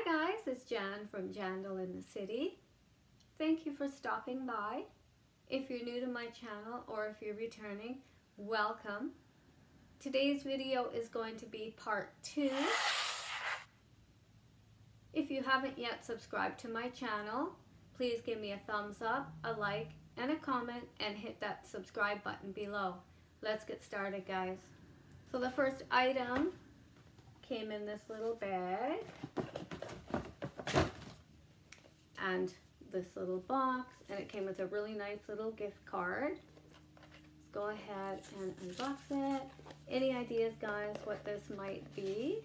Hi guys, it's Jan from Jandle in the City. Thank you for stopping by. If you're new to my channel or if you're returning, welcome. Today's video is going to be part 2. If you haven't yet subscribed to my channel, please give me a thumbs up, a like, and a comment, and hit that subscribe button below. Let's get started, guys. So the first item came in this little bag and this little box, and it came with a really nice little gift card. Let's go ahead and unbox it. Any ideas, guys, what this might be?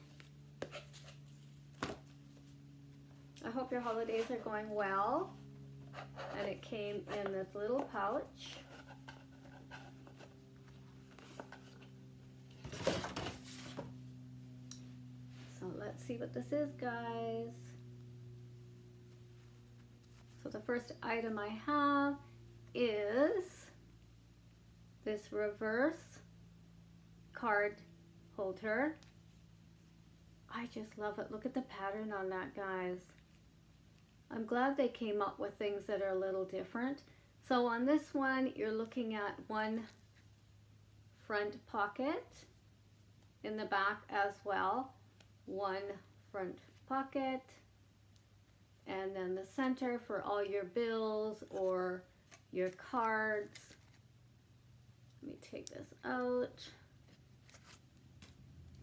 I hope your holidays are going well. And it came in this little pouch. So let's see what this is, guys. So the first item I have is this reverse card holder. I just love it. Look at the pattern on that, guys. I'm glad they came up with things that are a little different. So on this one, you're looking at one front pocket, in the back as well, one front pocket, and then the center for all your bills or your cards. Let me take this out.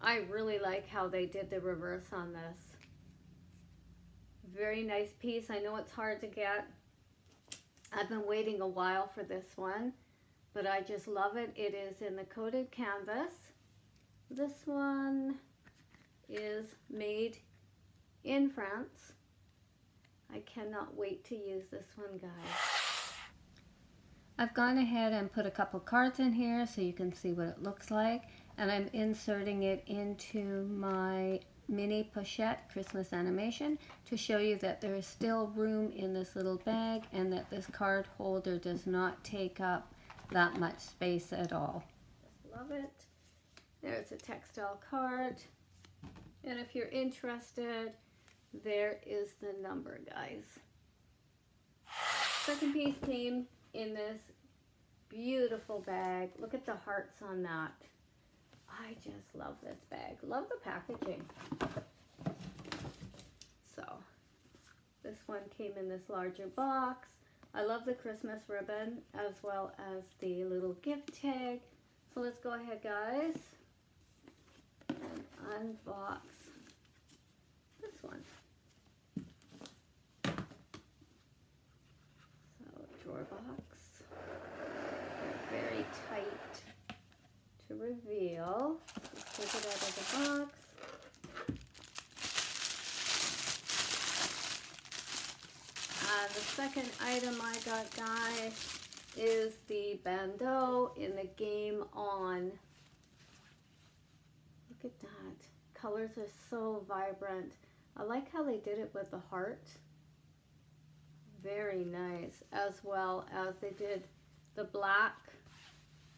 I really like how they did the reverse on this. Very nice piece. I know it's hard to get. I've been waiting a while for this one, but I just love it. It is in the coated canvas. This one is made in France. I cannot wait to use this one, guys. I've gone ahead and put a couple cards in here so you can see what it looks like, and I'm inserting it into my mini pochette Christmas animation to show you that there is still room in this little bag and that this card holder does not take up that much space at all. Just love it. There's a textile card, and if you're interested, there is the number, guys. Second piece came in this beautiful bag. Look at the hearts on that. I just love this bag. Love the packaging. So this one came in this larger box. I love the Christmas ribbon as well as the little gift tag. So let's go ahead, guys, and unbox this one. So drawer box. Very tight to reveal. Let's take it out of the box. And the second item I got, guys, is the Bandeau in the Game On. Look at that. Colors are so vibrant. I like how they did it with the heart. Very nice. As well as they did the black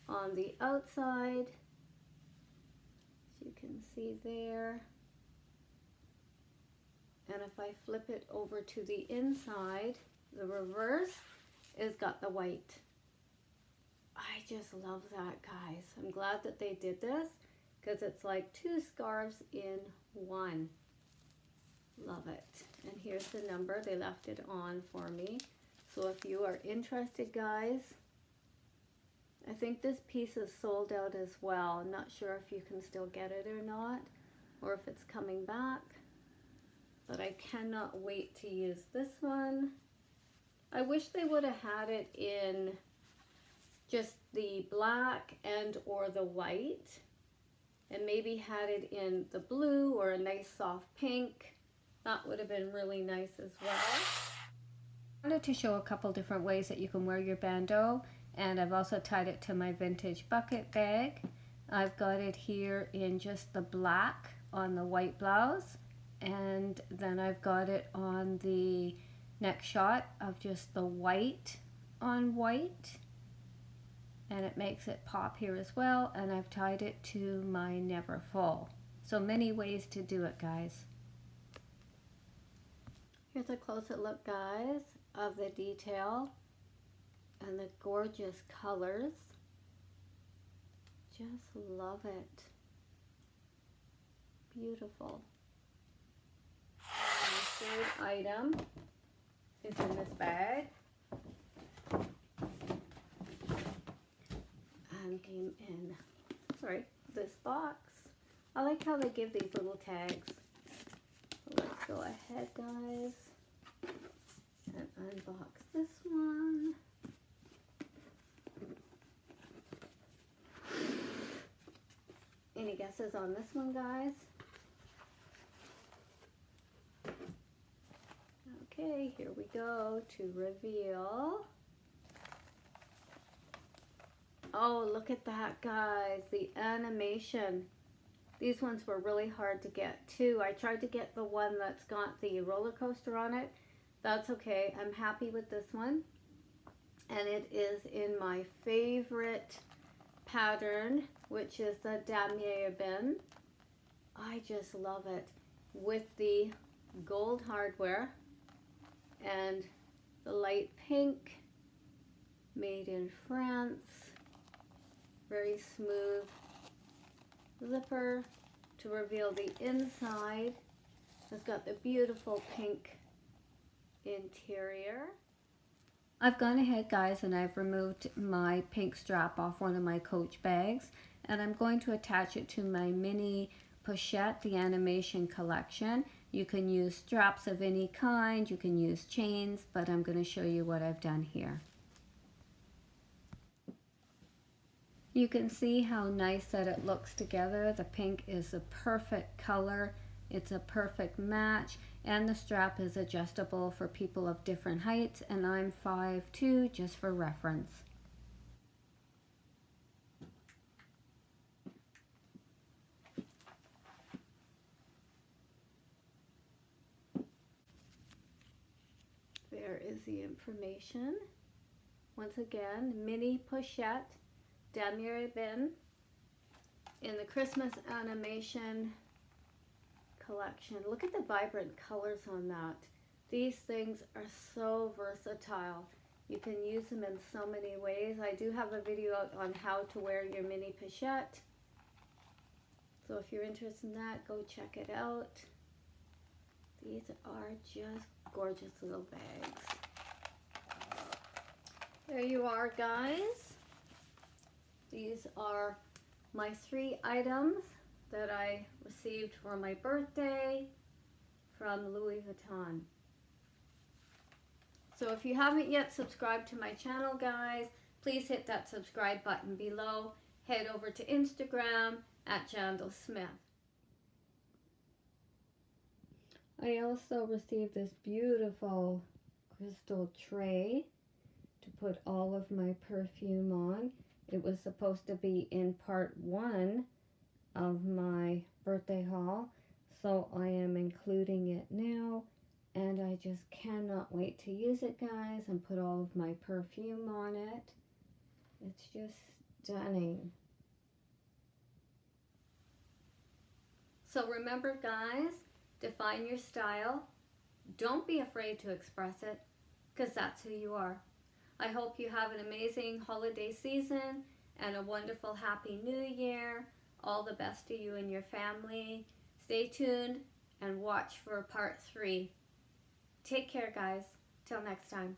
on the outside, as you can see there. And if I flip it over to the inside, the reverse is got the white. I just love that, guys. I'm glad that they did this because it's like two scarves in one. Love it. And here's the number. They left it on for me. So if you are interested, guys, I think this piece is sold out as well. I'm not sure if you can still get it or not, or if it's coming back. But I cannot wait to use this one. I wish they would have had it in just the black and or the white, and maybe had it in the blue or a nice soft pink. That would have been really nice as well. I wanted to show a couple different ways that you can wear your bandeau, and I've also tied it to my vintage bucket bag. I've got it here in just the black on the white blouse, and then I've got it on the next shot of just the white on white, and it makes it pop here as well, and I've tied it to my Never Full. So many ways to do it, guys. Here's a closer look, guys, of the detail and the gorgeous colors. Just love it. Beautiful. And the third item is in this bag. And came in, sorry, this box. I like how they give these little tags. So let's go ahead, guys, and unbox this one. Any guesses on this one, guys? Okay, here we go to reveal. Oh, look at that, guys. The animation. These ones were really hard to get, too. I tried to get the one that's got the roller coaster on it. That's okay. I'm happy with this one. And it is in my favorite pattern, which is the damier bin. I just love it. With the gold hardware and the light pink, made in France. Very smooth zipper to reveal the inside. It's got the beautiful pink interior. I've gone ahead, guys, and I've removed my pink strap off one of my Coach bags, and I'm going to attach it to my mini pochette, the animation collection. You can use straps of any kind, you can use chains, but I'm going to show you what I've done here. You can see how nice that it looks together. The pink is a perfect color. It's a perfect match, and the strap is adjustable for people of different heights, and I'm 5'2", just for reference. There is the information. Once again, mini pochette, damier bin, in the Christmas animation collection. Look at the vibrant colors on that. These things are so versatile. You can use them in so many ways. I do have a video out on how to wear your mini pochette. So if you're interested in that, go check it out. These are just gorgeous little bags. There you are, guys. These are my 3 items that I received for my birthday from Louis Vuitton. So if you haven't yet subscribed to my channel, guys, please hit that subscribe button below. Head over to Instagram at Jandle Smith. I also received this beautiful crystal tray to put all of my perfume on. It was supposed to be in part 1 of my birthday haul, so I am including it now, and I just cannot wait to use it, guys, and put all of my perfume on it. It's just stunning. So remember, guys, define your style. Don't be afraid to express it, because that's who you are. I hope you have an amazing holiday season and a wonderful happy new year. All the best to you and your family. Stay tuned and watch for part 3. Take care, guys. Till next time.